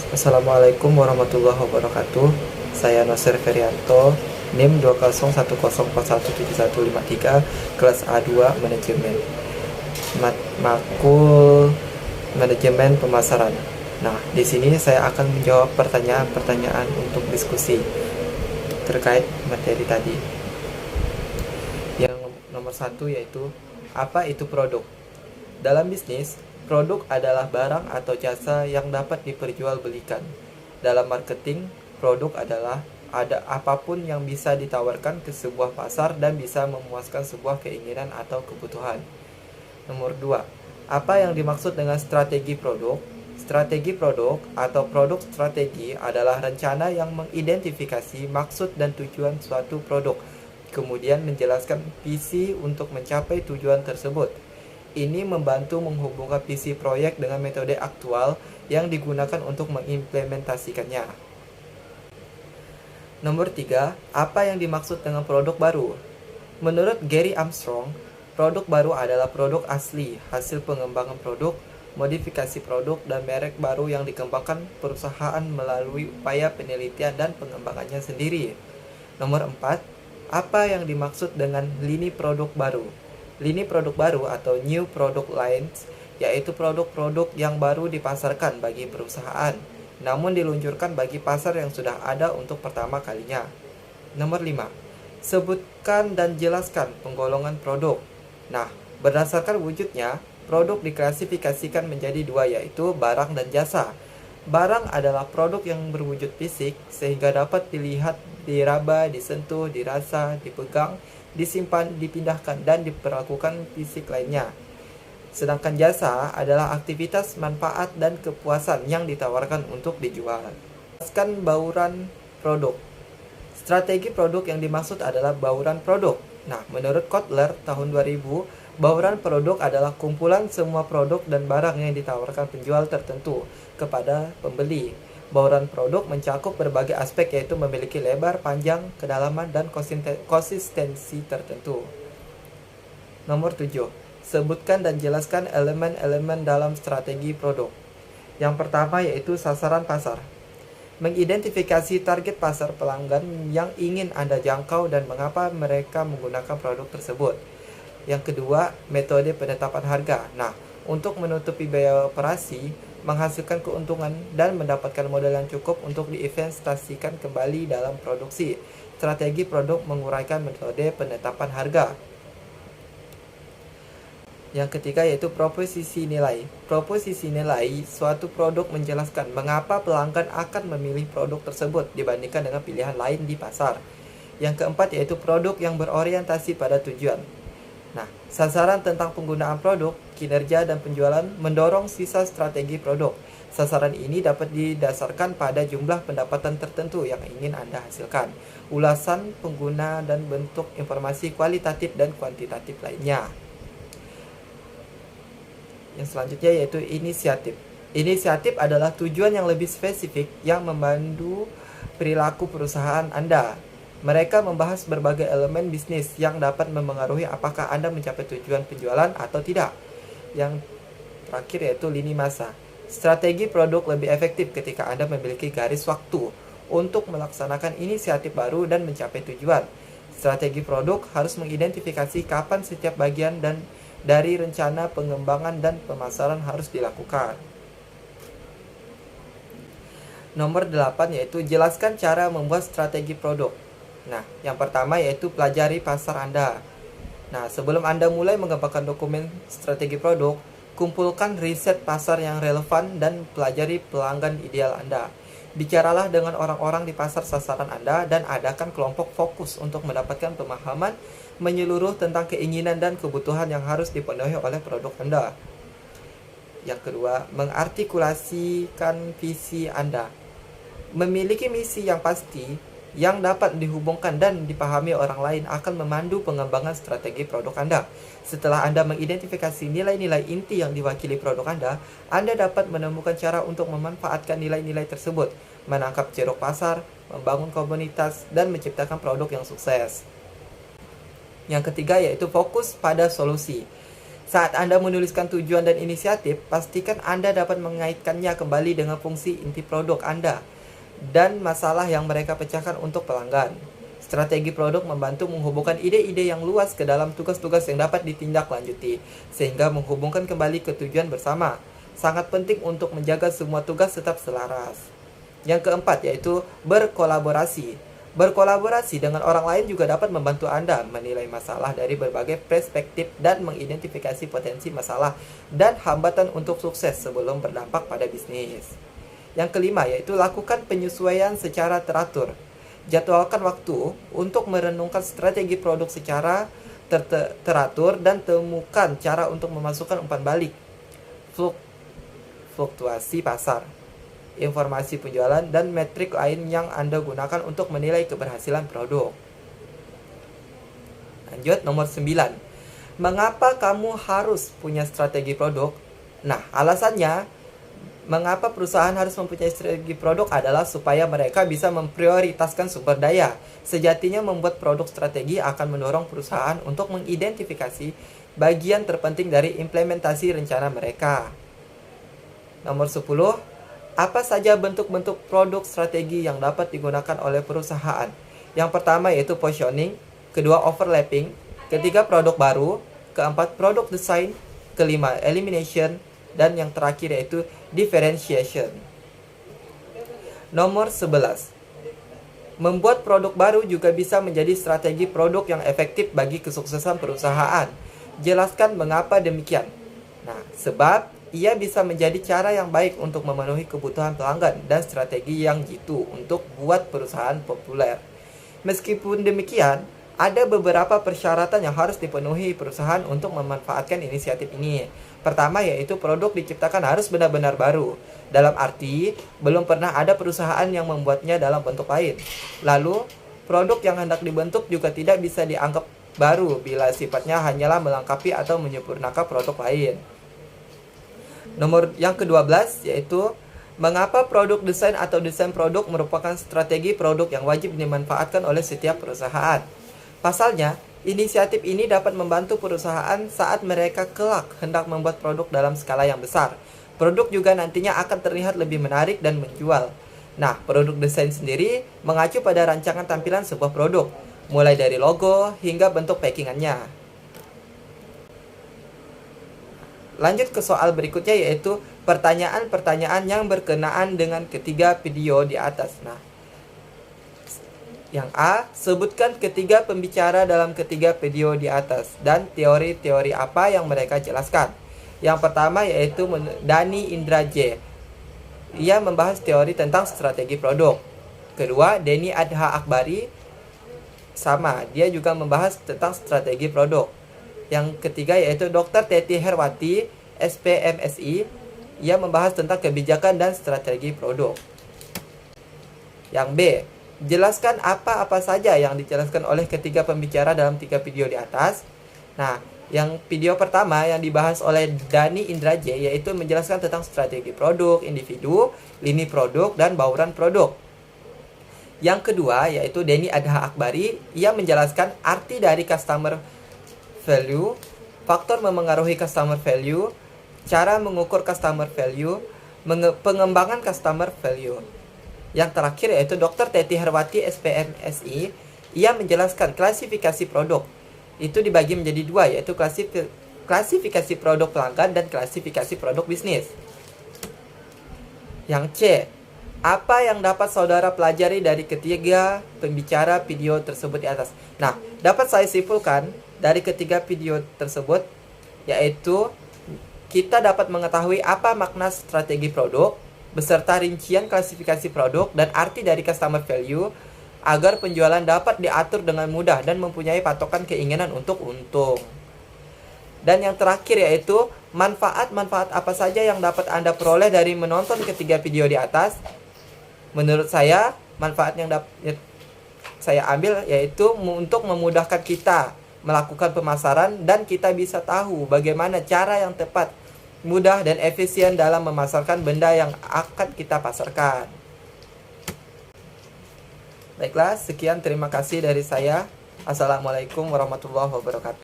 Assalamualaikum warahmatullahi wabarakatuh. Saya Nosir Ferianto, NIM 20104171153, kelas A2 Manajemen. Makul Manajemen Pemasaran. Nah, di sini saya akan menjawab pertanyaan-pertanyaan untuk diskusi terkait materi tadi. Yang nomor satu yaitu, apa itu produk? Dalam bisnis, produk adalah barang atau jasa yang dapat diperjualbelikan. Dalam marketing, produk adalah ada apapun yang bisa ditawarkan ke sebuah pasar dan bisa memuaskan sebuah keinginan atau kebutuhan. Nomor 2. Apa yang dimaksud dengan strategi produk? Strategi produk atau produk strategi adalah rencana yang mengidentifikasi maksud dan tujuan suatu produk, kemudian menjelaskan visi untuk mencapai tujuan tersebut. Ini membantu menghubungkan visi proyek dengan metode aktual yang digunakan untuk mengimplementasikannya. Nomor 3, apa yang dimaksud dengan produk baru? Menurut Gary Armstrong, produk baru adalah produk asli, hasil pengembangan produk, modifikasi produk, dan merek baru yang dikembangkan perusahaan melalui upaya penelitian dan pengembangannya sendiri. Nomor 4, apa yang dimaksud dengan lini produk baru? Lini produk baru atau new product lines yaitu produk-produk yang baru dipasarkan bagi perusahaan, namun diluncurkan bagi pasar yang sudah ada untuk pertama kalinya. Nomor 5. Sebutkan dan jelaskan penggolongan produk. Nah, berdasarkan wujudnya, produk diklasifikasikan menjadi dua, yaitu barang dan jasa. Barang adalah produk yang berwujud fisik sehingga dapat dilihat, diraba, disentuh, dirasa, dipegang, disimpan, dipindahkan, dan diperlakukan fisik lainnya. Sedangkan jasa adalah aktivitas, manfaat, dan kepuasan yang ditawarkan untuk dijual. Jelaskan bauran produk. Strategi produk yang dimaksud adalah bauran produk. Nah, menurut Kotler tahun 2000, bauran produk adalah kumpulan semua produk dan barang yang ditawarkan penjual tertentu kepada pembeli. Bauran produk mencakup berbagai aspek, yaitu memiliki lebar, panjang, kedalaman, dan konsistensi tertentu. Nomor 7. Sebutkan dan jelaskan elemen-elemen dalam strategi produk. Yang pertama yaitu sasaran pasar. Mengidentifikasi target pasar pelanggan yang ingin Anda jangkau dan mengapa mereka menggunakan produk tersebut. Yang kedua, metode penetapan harga. Nah, untuk menutupi biaya operasi, menghasilkan keuntungan, dan mendapatkan modal yang cukup untuk diinvestasikan kembali dalam produksi. Strategi produk menguraikan metode penetapan harga. Yang ketiga yaitu proposisi nilai. Proposisi nilai suatu produk menjelaskan mengapa pelanggan akan memilih produk tersebut dibandingkan dengan pilihan lain di pasar. Yang keempat yaitu produk yang berorientasi pada tujuan. Nah, sasaran tentang penggunaan produk, kinerja, dan penjualan mendorong sisa strategi produk. Sasaran ini dapat didasarkan pada jumlah pendapatan tertentu yang ingin Anda hasilkan, ulasan pengguna, dan bentuk informasi kualitatif dan kuantitatif lainnya. Yang selanjutnya yaitu inisiatif. Inisiatif adalah tujuan yang lebih spesifik yang membantu perilaku perusahaan Anda. Mereka membahas berbagai elemen bisnis yang dapat mempengaruhi apakah Anda mencapai tujuan penjualan atau tidak. Yang terakhir yaitu lini masa. Strategi produk lebih efektif ketika Anda memiliki garis waktu untuk melaksanakan inisiatif baru dan mencapai tujuan. Strategi produk harus mengidentifikasi kapan setiap bagian dan dari rencana pengembangan dan pemasaran harus dilakukan. Nomor 8 yaitu jelaskan cara membuat strategi produk. Nah, yang pertama yaitu pelajari pasar Anda. Nah, sebelum Anda mulai mengembangkan dokumen strategi produk, kumpulkan riset pasar yang relevan dan pelajari pelanggan ideal Anda. Bicaralah dengan orang-orang di pasar sasaran Anda dan adakan kelompok fokus untuk mendapatkan pemahaman menyeluruh tentang keinginan dan kebutuhan yang harus dipenuhi oleh produk Anda. Yang kedua, mengartikulasikan visi Anda. Memiliki misi yang pasti yang dapat dihubungkan dan dipahami orang lain akan memandu pengembangan strategi produk Anda. Setelah Anda mengidentifikasi nilai-nilai inti yang diwakili produk Anda dapat menemukan cara untuk memanfaatkan nilai-nilai tersebut, menangkap ceruk pasar, membangun komunitas, dan menciptakan produk yang sukses. Yang ketiga yaitu fokus pada solusi. Saat Anda menuliskan tujuan dan inisiatif, pastikan Anda dapat mengaitkannya kembali dengan fungsi inti produk Anda dan masalah yang mereka pecahkan untuk pelanggan. Strategi produk membantu menghubungkan ide-ide yang luas ke dalam tugas-tugas yang dapat ditindaklanjuti, sehingga menghubungkan kembali ke tujuan bersama. Sangat penting untuk menjaga semua tugas tetap selaras. Yang keempat yaitu berkolaborasi. Berkolaborasi dengan orang lain juga dapat membantu Anda menilai masalah dari berbagai perspektif dan mengidentifikasi potensi masalah dan hambatan untuk sukses sebelum berdampak pada bisnis. Yang kelima yaitu lakukan penyesuaian secara teratur. Jadwalkan waktu untuk merenungkan strategi produk secara teratur dan temukan cara untuk memasukkan umpan balik, fluktuasi pasar, informasi penjualan, dan metrik lain yang Anda gunakan untuk menilai keberhasilan produk. Lanjut, nomor 9. Mengapa kamu harus punya strategi produk? Nah, alasannya mengapa perusahaan harus mempunyai strategi produk adalah supaya mereka bisa memprioritaskan sumber daya. Sejatinya membuat produk strategi akan mendorong perusahaan untuk mengidentifikasi bagian terpenting dari implementasi rencana mereka. Nomor 10. Apa saja bentuk-bentuk produk strategi yang dapat digunakan oleh perusahaan? Yang pertama yaitu positioning, kedua overlapping, ketiga produk baru, keempat produk design, kelima elimination, dan yang terakhir yaitu differentiation. Nomor 11. Membuat produk baru juga bisa menjadi strategi produk yang efektif bagi kesuksesan perusahaan. Jelaskan mengapa demikian. Nah, sebab ia bisa menjadi cara yang baik untuk memenuhi kebutuhan pelanggan dan strategi yang jitu untuk buat perusahaan populer. Meskipun demikian, ada beberapa persyaratan yang harus dipenuhi perusahaan untuk memanfaatkan inisiatif ini. Pertama yaitu produk diciptakan harus benar-benar baru. Dalam arti, belum pernah ada perusahaan yang membuatnya dalam bentuk lain. Lalu, produk yang hendak dibentuk juga tidak bisa dianggap baru bila sifatnya hanyalah melengkapi atau menyempurnakan produk lain. Nomor yang ke-12 yaitu mengapa produk desain atau desain produk merupakan strategi produk yang wajib dimanfaatkan oleh setiap perusahaan. Pasalnya, inisiatif ini dapat membantu perusahaan saat mereka kelak hendak membuat produk dalam skala yang besar. Produk juga nantinya akan terlihat lebih menarik dan menjual. Nah, produk desain sendiri mengacu pada rancangan tampilan sebuah produk, mulai dari logo hingga bentuk packingannya. Lanjut ke soal berikutnya yaitu pertanyaan-pertanyaan yang berkenaan dengan ketiga video di atas. Nah, yang A, sebutkan ketiga pembicara dalam ketiga video di atas dan teori-teori apa yang mereka jelaskan. Yang pertama yaitu Dhani Indra J. Ia membahas teori tentang strategi produk. Kedua, Denny Adha Akbari, sama, dia juga membahas tentang strategi produk. Yang ketiga yaitu Dr. Teti Herwati, SPMSI. Ia membahas tentang kebijakan dan strategi produk. Yang B, jelaskan apa-apa saja yang dijelaskan oleh ketiga pembicara dalam 3 video di atas. Nah, yang video pertama yang dibahas oleh Dhani Indra J yaitu menjelaskan tentang strategi produk, individu, lini produk, dan bauran produk. Yang kedua yaitu Denny Adha Akbari. Ia menjelaskan arti dari customer value, faktor memengaruhi customer value, cara mengukur customer value, pengembangan customer value. Yang terakhir yaitu Dr. Teti Herwati, SPMSI. Ia menjelaskan klasifikasi produk. Itu dibagi menjadi dua, yaitu klasifikasi produk pelanggan dan klasifikasi produk bisnis. Yang C, apa yang dapat saudara pelajari dari ketiga pembicara video tersebut di atas? Nah, dapat saya simpulkan dari ketiga video tersebut, yaitu kita dapat mengetahui apa makna strategi produk, beserta rincian klasifikasi produk dan arti dari customer value, agar penjualan dapat diatur dengan mudah dan mempunyai patokan keinginan untuk untung. Dan yang terakhir yaitu manfaat-manfaat apa saja yang dapat Anda peroleh dari menonton ketiga video di atas. Menurut saya, manfaat yang dapat saya ambil yaitu untuk memudahkan kita melakukan pemasaran dan kita bisa tahu bagaimana cara yang tepat, mudah, dan efisien dalam memasarkan benda yang akan kita pasarkan. Baiklah, sekian, terima kasih dari saya. Assalamualaikum warahmatullahi wabarakatuh.